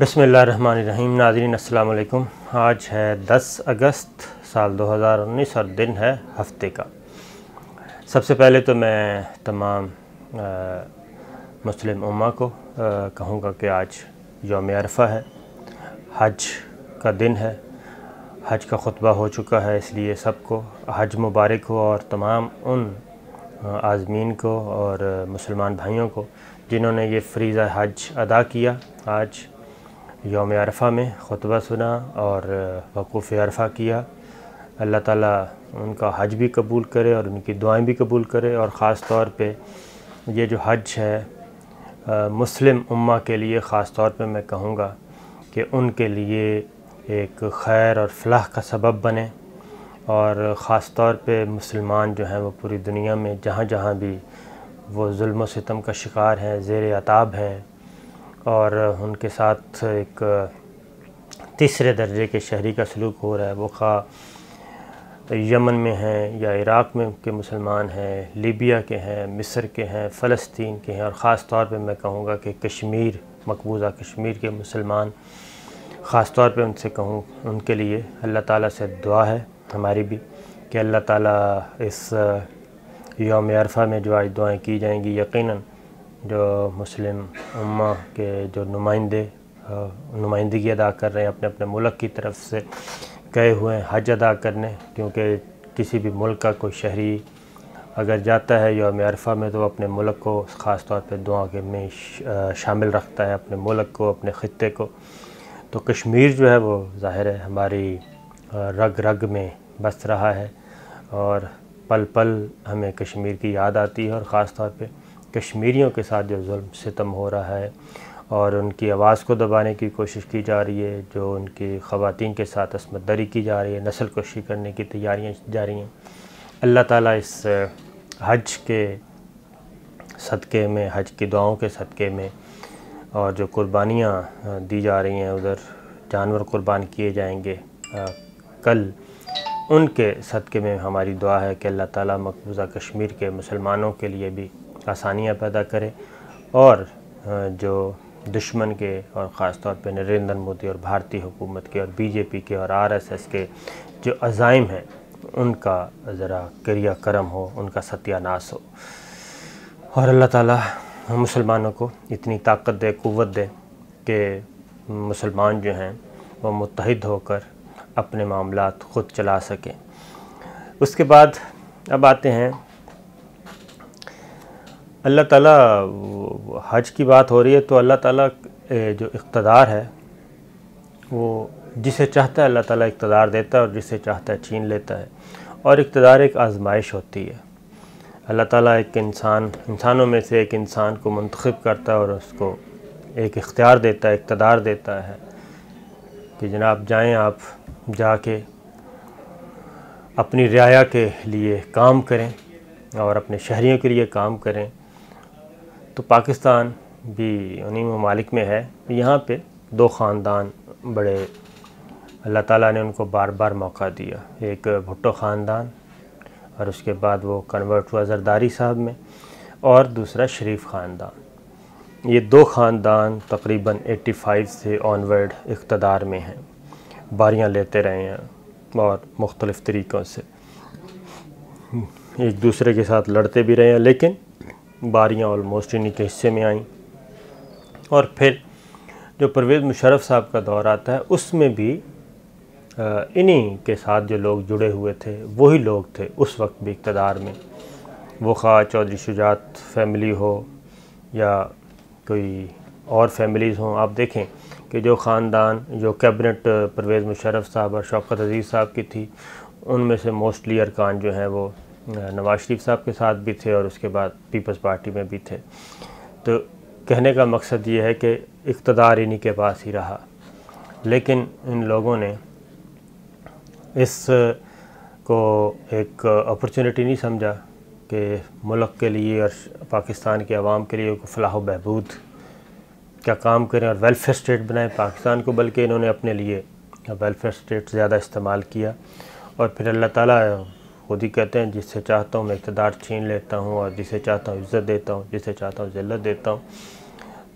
بسم اللہ الرحمن الرحیم۔ ناظرین السلام علیکم۔ آج ہے 10 اگست سال 2019 اور دن ہے ہفتے کا۔ سب سے پہلے تو میں تمام مسلم امہ کو کہوں گا کہ آج یوم عرفہ ہے، حج کا دن ہے، حج کا خطبہ ہو چکا ہے، اس لیے سب کو حج مبارک ہو، اور تمام ان عازمین کو اور مسلمان بھائیوں کو جنہوں نے یہ فریضہ حج ادا کیا، آج یوم عرفہ میں خطبہ سنا اور وقوف عرفہ کیا۔ اللہ تعالیٰ ان کا حج بھی قبول کرے اور ان کی دعائیں بھی قبول کرے، اور خاص طور پہ یہ جو حج ہے مسلم امہ کے لیے خاص طور پہ میں کہوں گا کہ ان کے لیے ایک خیر اور فلاح کا سبب بنے، اور خاص طور پہ مسلمان جو ہیں وہ پوری دنیا میں جہاں جہاں بھی وہ ظلم و ستم کا شکار ہیں، زیر عتاب ہیں، اور ان کے ساتھ ایک تیسرے درجے کے شہری کا سلوک ہو رہا ہے، وہ خواہ یمن میں ہیں یا عراق میں کے مسلمان ہیں، لیبیا کے ہیں، مصر کے ہیں، فلسطین کے ہیں، اور خاص طور پہ میں کہوں گا کہ کشمیر، مقبوضہ کشمیر کے مسلمان، خاص طور پہ ان سے کہوں ان کے لیے اللہ تعالیٰ سے دعا ہے ہماری بھی کہ اللہ تعالیٰ اس یوم عرفہ میں جو آج دعائیں کی جائیں گی، یقیناً جو مسلم امہ کے جو نمائندگی ادا کر رہے ہیں اپنے اپنے ملک کی طرف سے گئے ہوئے ہیں حج ادا کرنے، کیونکہ کسی بھی ملک کا کوئی شہری اگر جاتا ہے یوم عرفہ میں تو اپنے ملک کو خاص طور پہ دعا کے میں شامل رکھتا ہے، اپنے ملک کو، اپنے خطے کو۔ تو کشمیر جو ہے وہ ظاہر ہے ہماری رگ رگ میں بس رہا ہے، اور پل پل ہمیں کشمیر کی یاد آتی ہے، اور خاص طور پہ کشمیریوں کے ساتھ جو ظلم ستم ہو رہا ہے اور ان کی آواز کو دبانے کی کوشش کی جا رہی ہے، جو ان کی خواتین کے ساتھ عصمت دری کی جا رہی ہے، نسل کشی کرنے کی تیاریاں جاری ہیں، اللہ تعالیٰ اس حج کے صدقے میں، حج کی دعاؤں کے صدقے میں، اور جو قربانیاں دی جا رہی ہیں، ادھر جانور قربان کیے جائیں گے کل، ان کے صدقے میں ہماری دعا ہے کہ اللہ تعالیٰ مقبوضہ کشمیر کے مسلمانوں کے لیے بھی آسانیاں پیدا کرے، اور جو دشمن کے اور خاص طور پہ نریندر مودی اور بھارتی حکومت کے اور بی جے پی کے اور RSS کے جو عزائم ہیں ان کا ذرا کریا کرم ہو، ان کا ستیہ ناس ہو، اور اللہ تعالیٰ مسلمانوں کو اتنی طاقت دے، قوت دے کہ مسلمان جو ہیں وہ متحد ہو کر اپنے معاملات خود چلا سکیں۔ اس کے بعد اب آتے ہیں اللہ تعالیٰ، حج کی بات ہو رہی ہے تو اللہ تعالیٰ جو اقتدار ہے وہ جسے چاہتا ہے اللہ تعالیٰ اقتدار دیتا ہے، اور جسے چاہتا ہے چھین لیتا ہے، اور اقتدار ایک آزمائش ہوتی ہے۔ اللہ تعالیٰ ایک انسانوں میں سے ایک انسان کو منتخب کرتا ہے اور اس کو ایک اختیار دیتا ہے، اقتدار دیتا ہے کہ جناب جائیں، آپ جا کے اپنی رعایا کے لیے کام کریں اور اپنے شہریوں کے لیے کام کریں۔ تو پاکستان بھی انہی ممالک میں ہے، یہاں پہ دو خاندان بڑے اللہ تعالیٰ نے ان کو بار بار موقع دیا، ایک بھٹو خاندان اور اس کے بعد وہ کنورٹ ہوا زرداری صاحب میں، اور دوسرا شریف خاندان۔ یہ دو خاندان تقریباً 85 سے آنورڈ اقتدار میں ہیں، باریاں لیتے رہے ہیں اور مختلف طریقوں سے ایک دوسرے کے ساتھ لڑتے بھی رہے ہیں، لیکن باریاں آلموسٹ انہی کے حصے میں آئیں۔ اور پھر جو پرویز مشرف صاحب کا دور آتا ہے اس میں بھی انہی کے ساتھ جو لوگ جڑے ہوئے تھے وہی لوگ تھے اس وقت بھی اقتدار میں، وہ خواہ چودھری شجاعت فیملی ہو یا کوئی اور فیملیز ہوں۔ آپ دیکھیں کہ جو خاندان، جو کیبنٹ پرویز مشرف صاحب اور شوکت عزیز صاحب کی تھی، ان میں سے موسٹلی ارکان جو ہیں وہ نواز شریف صاحب کے ساتھ بھی تھے اور اس کے بعد پیپلز پارٹی میں بھی تھے۔ تو کہنے کا مقصد یہ ہے کہ اقتدار انہی کے پاس ہی رہا، لیکن ان لوگوں نے اس کو ایک اپرچونٹی نہیں سمجھا کہ ملک کے لیے اور پاکستان کے عوام کے لیے فلاح و بہبود کا کام کریں اور ویلفیئر اسٹیٹ بنائیں پاکستان کو، بلکہ انہوں نے اپنے لیے ویلفیئر اسٹیٹ زیادہ استعمال کیا۔ اور پھر اللہ تعالیٰ خود ہی کہتے ہیں جس سے چاہتا ہوں میں اقتدار چھین لیتا ہوں، اور جسے چاہتا ہوں عزت دیتا ہوں، جسے چاہتا ہوں ذلت دیتا ہوں۔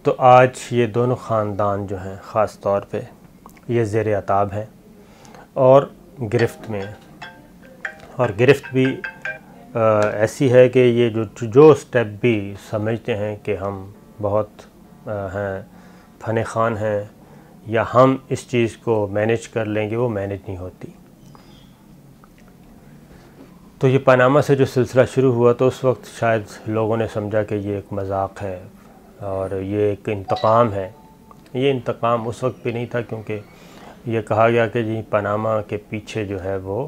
تو آج یہ دونوں خاندان جو ہیں خاص طور پہ یہ زیر عتاب ہیں اور گرفت میں ہیں، اور گرفت بھی ایسی ہے کہ یہ جو سٹیپ بھی سمجھتے ہیں کہ ہم بہت ہیں فن خوان ہیں یا ہم اس چیز کو مینیج کر لیں گے، وہ مینیج نہیں ہوتی۔ تو یہ پاناما سے جو سلسلہ شروع ہوا تو اس وقت شاید لوگوں نے سمجھا کہ یہ ایک مذاق ہے اور یہ ایک انتقام ہے۔ یہ انتقام اس وقت بھی نہیں تھا، کیونکہ یہ کہا گیا کہ جی پاناما کے پیچھے جو ہے وہ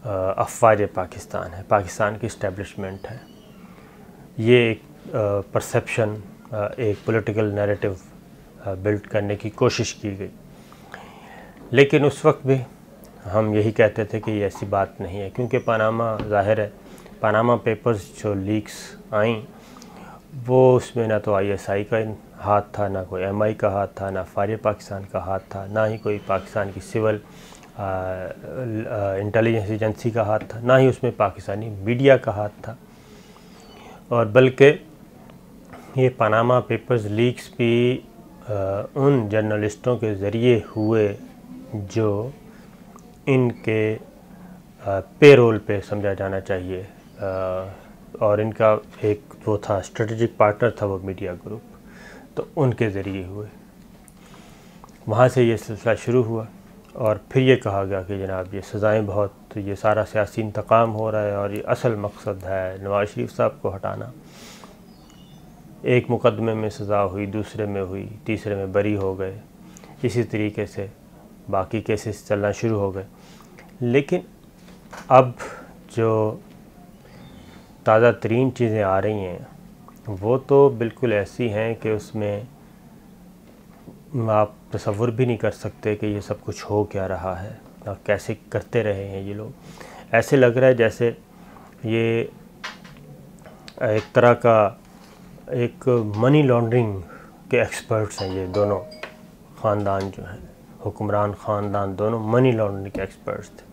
افواج پاکستان ہے، پاکستان کی اسٹیبلشمنٹ ہے۔ یہ ایک پرسیپشن، ایک پولیٹیکل نیریٹو بلڈ کرنے کی کوشش کی گئی، لیکن اس وقت بھی ہم یہی کہتے تھے کہ یہ ایسی بات نہیں ہے، کیونکہ پاناما ظاہر ہے، پاناما پیپرز جو لیکس آئیں وہ اس میں نہ تو آئی ایس آئی کا ہاتھ تھا، نہ کوئی ایم آئی کا ہاتھ تھا، نہ افواج پاکستان کا ہاتھ تھا، نہ ہی کوئی پاکستان کی سول انٹیلیجنس ایجنسی کا ہاتھ تھا، نہ ہی اس میں پاکستانی میڈیا کا ہاتھ تھا، اور بلکہ یہ پاناما پیپرز لیکس بھی ان جرنلسٹوں کے ذریعے ہوئے جو ان کے پے رول پہ سمجھا جانا چاہیے، اور ان کا ایک وہ تھا اسٹریٹجک پارٹنر تھا وہ میڈیا گروپ، تو ان کے ذریعے ہوئے۔ وہاں سے یہ سلسلہ شروع ہوا اور پھر یہ کہا گیا کہ جناب یہ سزائیں بہت، یہ سارا سیاسی انتقام ہو رہا ہے اور یہ اصل مقصد ہے نواز شریف صاحب کو ہٹانا۔ ایک مقدمے میں سزا ہوئی، دوسرے میں ہوئی، تیسرے میں بری ہو گئے، اسی طریقے سے باقی کیسز چلنا شروع ہو گئے۔ لیکن اب جو تازہ ترین چیزیں آ رہی ہیں وہ تو بالکل ایسی ہیں کہ اس میں آپ تصور بھی نہیں کر سکتے کہ یہ سب کچھ ہو کیا رہا ہے اور کیسے کرتے رہے ہیں یہ لوگ۔ ایسے لگ رہا ہے جیسے یہ ایک طرح کا ایک منی لانڈرنگ کے ایکسپرٹس ہیں، یہ دونوں خاندان جو ہیں، حکمران خاندان دونوں منی لانڈرنگ کے ایکسپرٹس تھے۔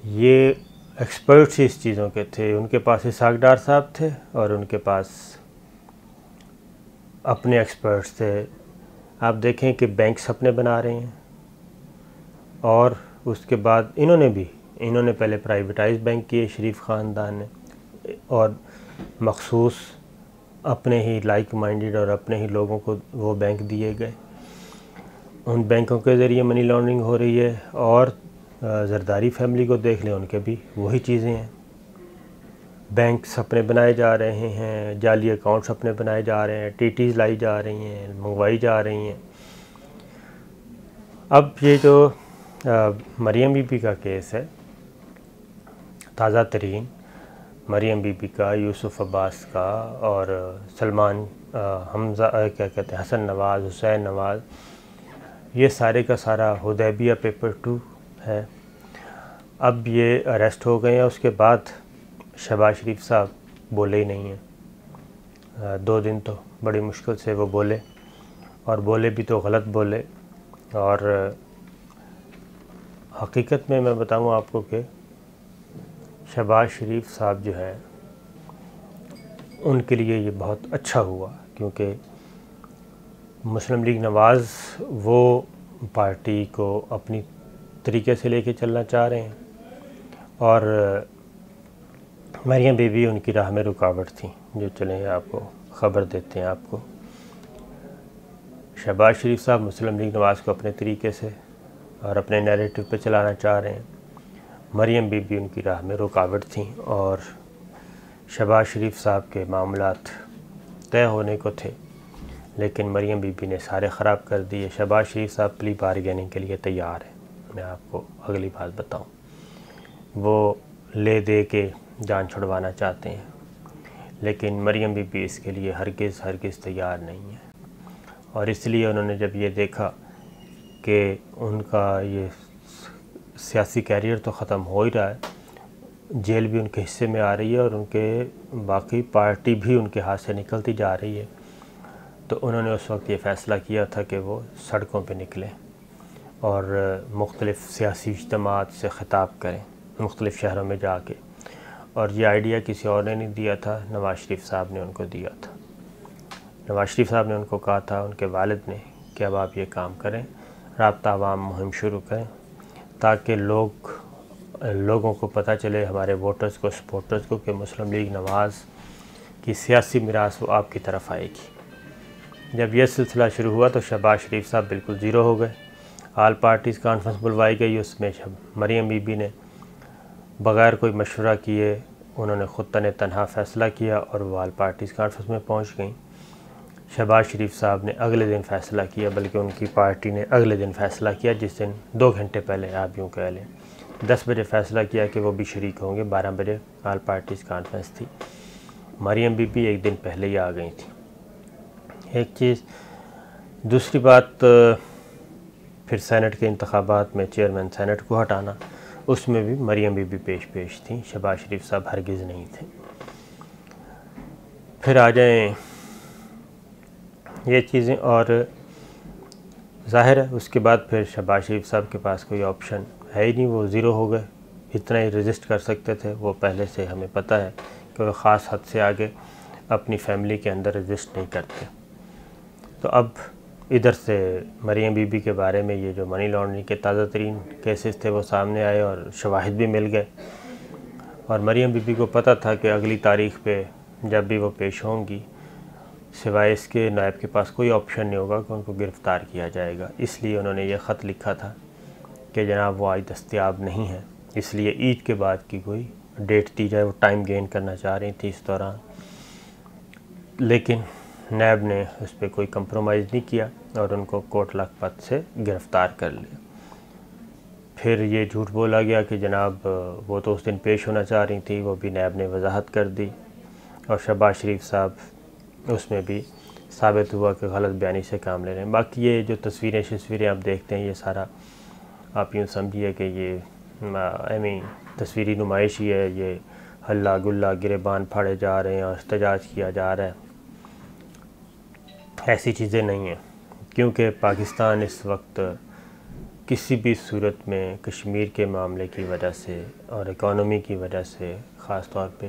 یہ ایکسپرٹس ہی اس چیزوں کے تھے، ان کے پاس اسحاق ڈار صاحب تھے اور ان کے پاس اپنے ایکسپرٹس تھے۔ آپ دیکھیں کہ بینکس اپنے بنا رہے ہیں، اور اس کے بعد انہوں نے پہلے پرائیویٹائز بینک کیے شریف خاندان نے، اور مخصوص اپنے ہی لائک مائنڈڈ اور اپنے ہی لوگوں کو وہ بینک دیے گئے۔ ان بینکوں کے ذریعے منی لانڈرنگ ہو رہی ہے، اور زرداری فیملی کو دیکھ لیں، ان کے بھی وہی چیزیں ہیں۔ بینکس اپنے بنائے جا رہے ہیں، جعلی اکاؤنٹس اپنے بنائے جا رہے ہیں، ٹی ٹیز لائی جا رہی ہیں، منگوائی جا رہی ہیں۔ اب یہ جو مریم بی بی کا کیس ہے، تازہ ترین مریم بی بی کا، یوسف عباس کا، اور سلمان حمزہ کیا کہتے ہیں حسن نواز، حسین نواز، یہ سارے کا سارا حدیبیہ پیپر 2 ہے۔ اب یہ اریسٹ ہو گئے ہیں، اس کے بعد شہباز شریف صاحب بولے ہی نہیں ہیں۔ 2 دن تو بڑی مشکل سے وہ بولے، اور بولے بھی تو غلط بولے، اور حقیقت میں بتاؤں آپ کو کہ شہباز شریف صاحب جو ہیں ان کے لیے یہ بہت اچھا ہوا، کیونکہ مسلم لیگ نواز وہ پارٹی کو اپنی طریقے سے لے کے چلنا چاہ رہے ہیں، اور مریم بی بی ان کی راہ میں رکاوٹ تھیں، جو چلیں آپ کو خبر دیتے ہیں آپ کو۔ شہباز شریف صاحب مسلم لیگ نواز کو اپنے طریقے سے اور اپنے نیریٹو پہ چلانا چاہ رہے ہیں، مریم بی بی ان کی راہ میں رکاوٹ تھیں، اور شہباز شریف صاحب کے معاملات طے ہونے کو تھے، لیکن مریم بی بی نے سارے خراب کر دیے۔ شہباز شریف صاحب پلی بارگیننگ کے لیے تیار ہیں، میں آپ کو اگلی بات بتاؤں، وہ لے دے کے جان چھڑوانا چاہتے ہیں، لیکن مریم بی بی اس کے لیے ہرگز تیار نہیں ہے۔ اور اس لیے انہوں نے جب یہ دیکھا کہ ان کا یہ سیاسی کیریئر تو ختم ہو ہی رہا ہے، جیل بھی ان کے حصے میں آ رہی ہے، اور ان کے باقی پارٹی بھی ان کے ہاتھ سے نکلتی جا رہی ہے، تو انہوں نے اس وقت یہ فیصلہ کیا تھا کہ وہ سڑکوں پہ نکلیں اور مختلف سیاسی اجتماعات سے خطاب کریں مختلف شہروں میں جا کے، اور یہ آئیڈیا کسی اور نے نہیں دیا تھا، نواز شریف صاحب نے ان کو دیا تھا۔ نواز شریف صاحب نے ان کو کہا تھا، ان کے والد نے، کہ اب آپ یہ کام کریں، رابطہ عوام مہم شروع کریں تاکہ لوگوں کو پتہ چلے، ہمارے ووٹرز کو، سپورٹرز کو، کہ مسلم لیگ نواز کی سیاسی میراث وہ آپ کی طرف آئے گی۔ جب یہ سلسلہ شروع ہوا تو شہباز شریف صاحب بالکل زیرو ہو گئے۔ آل پارٹیز کانفرنس بلوائی گئی، اس میں مریم بی بی نے بغیر کوئی مشورہ کیے انہوں نے خود تنہا فیصلہ کیا اور وہ آل پارٹیز کانفرنس میں پہنچ گئیں۔ شہباز شریف صاحب نے اگلے دن فیصلہ کیا، بلکہ ان کی پارٹی نے اگلے دن فیصلہ کیا، جس دن 2 گھنٹے پہلے آپ یوں کہہ لیں 10 بجے فیصلہ کیا کہ وہ بھی شریک ہوں گے۔ 12 بجے آل پارٹیز کانفرنس تھی، مریم بی بی ایک دن پہلے ہی آ گئی تھی۔ ایک چیز، دوسری بات، پھر سینٹ کے انتخابات میں چیئرمین سینٹ کو ہٹانا، اس میں بھی مریم بی بی پیش تھیں، شہباز شریف صاحب ہرگز نہیں تھے۔ پھر آ جائیں یہ چیزیں، اور ظاہر ہے اس کے بعد پھر شہباز شریف صاحب کے پاس کوئی آپشن ہے ہی نہیں، وہ زیرو ہو گئے۔ اتنا ہی رزسٹ کر سکتے تھے، وہ پہلے سے ہمیں پتہ ہے کہ وہ خاص حد سے آگے اپنی فیملی کے اندر رزسٹ نہیں کرتے۔ تو اب ادھر سے مریم بی بی کے بارے میں یہ جو منی لانڈرنگ کے تازہ ترین کیسز تھے وہ سامنے آئے اور شواہد بھی مل گئے، اور مریم بی بی کو پتہ تھا کہ اگلی تاریخ پہ جب بھی وہ پیش ہوں گی، سوائے اس کے نائب کے پاس کوئی آپشن نہیں ہوگا کہ ان کو گرفتار کیا جائے گا۔ اس لیے انہوں نے یہ خط لکھا تھا کہ جناب وہ آج دستیاب نہیں ہے، اس لیے عید کے بعد کی کوئی ڈیٹ دی جائے۔ وہ ٹائم گین کرنا چاہ رہی تھی اس دوران، لیکن نیب نے اس پہ کوئی کمپرومائز نہیں کیا اور ان کو کوٹ لکھپت سے گرفتار کر لیا۔ پھر یہ جھوٹ بولا گیا کہ جناب وہ تو اس دن پیش ہونا چاہ رہی تھی، وہ بھی نیب نے وضاحت کر دی، اور شہباز شریف صاحب اس میں بھی ثابت ہوا کہ غلط بیانی سے کام لے رہے ہیں۔ باقی یہ جو تصویریں آپ دیکھتے ہیں، یہ سارا آپ یوں سمجھیے کہ یہ تصویری نمائش ہی ہے، یہ ہلا گلا گریبان پھاڑے جا رہے ہیں اور احتجاج کیا جا رہا ہے، ایسی چیزیں نہیں ہیں، کیونکہ پاکستان اس وقت کسی بھی صورت میں کشمیر کے معاملے کی وجہ سے اور اکانومی کی وجہ سے، خاص طور پہ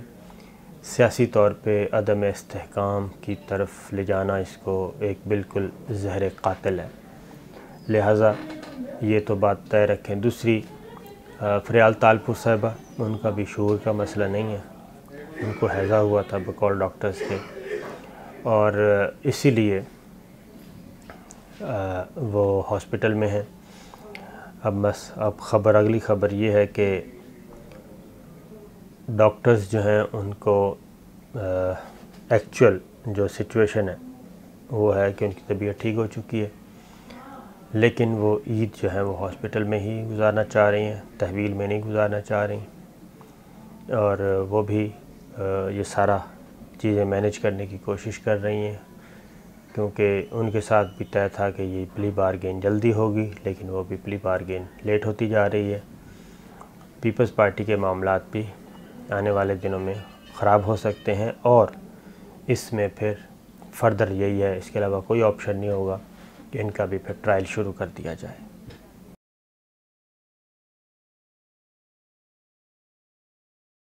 سیاسی طور پہ عدم استحکام کی طرف لے جانا اس کو ایک بالکل زہر قاتل ہے، لہٰذا یہ تو بات طے رکھیں۔ دوسری، فریال تالپور صاحبہ، ان کا بھی شعور کا مسئلہ نہیں ہے، ان کو ہیضہ ہوا تھا بقول ڈاکٹرز کے، اور اسی لیے وہ ہاسپٹل میں ہیں۔ اب اگلی خبر یہ ہے کہ ڈاکٹرز جو ہیں ان کو ایکچول جو سچویشن ہے وہ ہے کہ ان کی طبیعت ٹھیک ہو چکی ہے، لیکن وہ عید جو ہے وہ ہاسپٹل میں ہی گزارنا چاہ رہی ہیں، تحویل میں نہیں گزارنا چاہ رہی، اور وہ بھی یہ سارا چیزیں مینیج کرنے کی کوشش کر رہی ہیں، کیونکہ ان کے ساتھ بھی طے تھا کہ یہ پلی بارگین جلدی ہوگی، لیکن وہ بھی پلی بارگین لیٹ ہوتی جا رہی ہے۔ پیپلز پارٹی کے معاملات بھی آنے والے دنوں میں خراب ہو سکتے ہیں، اور اس میں پھر فردر یہی ہے، اس کے علاوہ کوئی آپشن نہیں ہوگا کہ ان کا بھی پھر ٹرائل شروع کر دیا جائے۔